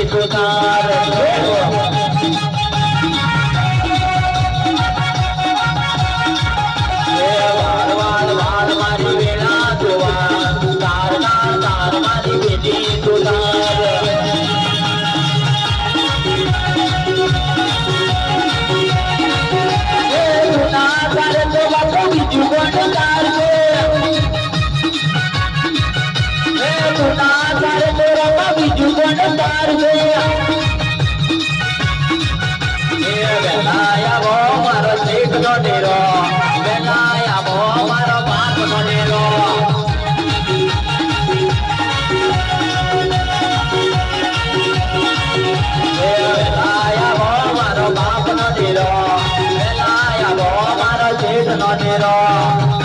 સુધાર વાળ વાળ વાળ મારી વેળા જોવા તાર તાર તાર મારી બેટી સુધાર બીજું કોણ તાર છે બીજું કોણ તાર છે મારો શેખ નો ડેરો મારો બાપ નો ડેરો મારો બાપ નો ડેરો મારો શેખ નો ડેરો